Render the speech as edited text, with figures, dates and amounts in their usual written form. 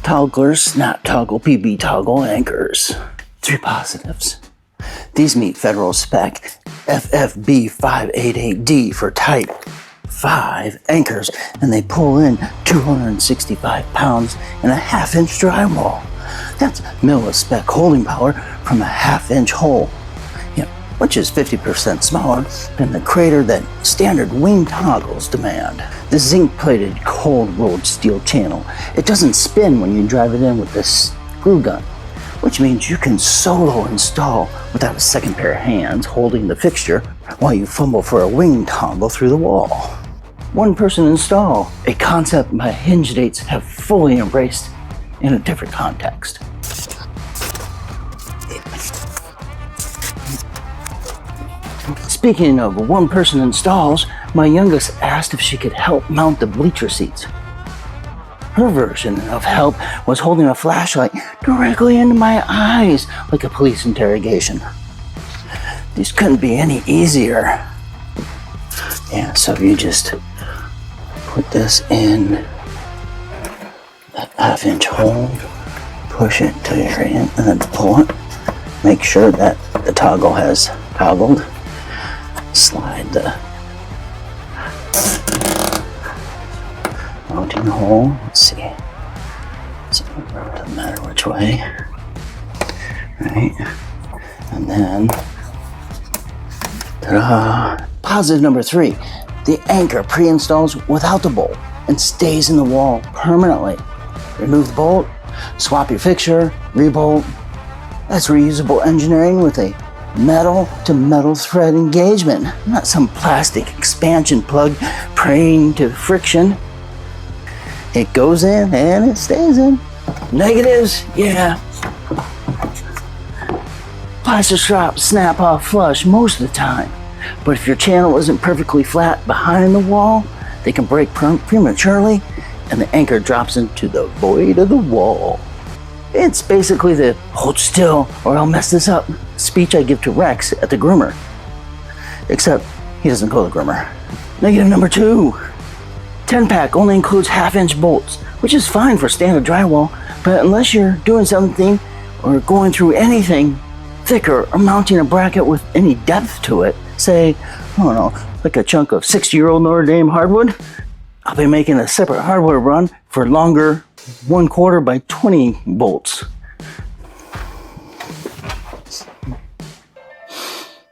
Togglers, SNAPTOGGLE, PB toggle anchors. 3 positives. These meet federal spec FFB 588D for Type 5 anchors, and they pull in 265 pounds in a 1/2-inch drywall. That's Mil-spec holding power from a 1/2-inch hole, which is 50% smaller than the crater that standard wing toggles demand. The zinc-plated cold-rolled steel channel, it doesn't spin when you drive it in with this screw gun, which means you can solo install without a second pair of hands holding the fixture while you fumble for a wing toggle through the wall. One person install, a concept my hinge dates have fully embraced in a different context. Speaking of one-person installs, my youngest asked if she could help mount the bleacher seats. Her version of help was holding a flashlight directly into my eyes like a police interrogation. This couldn't be any easier. Yeah, so you just put this in that 1/2-inch hole, push it till you're in, and then pull it. Make sure that the toggle has toggled. Slide the mounting hole. Let's see. So it doesn't matter which way. Right. And then, ta-da! Positive number 3. The anchor pre-installs without the bolt and stays in the wall permanently. Remove the bolt, swap your fixture, rebolt. That's reusable engineering with a metal to metal thread engagement, not some plastic expansion plug praying to friction. It goes in and it stays in. Negatives, yeah. Plaster straps snap off flush most of the time, but if your channel isn't perfectly flat behind the wall, they can break prematurely and the anchor drops into the void of the wall. It's basically the "hold still or I'll mess this up" speech I give to Rex at the groomer. Except he doesn't go to the groomer. Negative number 2. 10-pack only includes 1/2-inch bolts, which is fine for standard drywall, but unless you're doing something or going through anything thicker or mounting a bracket with any depth to it, say, I don't know, like a chunk of 60-year-old Notre Dame hardwood, I'll be making a separate hardware run for longer 1/4 by 20 bolts.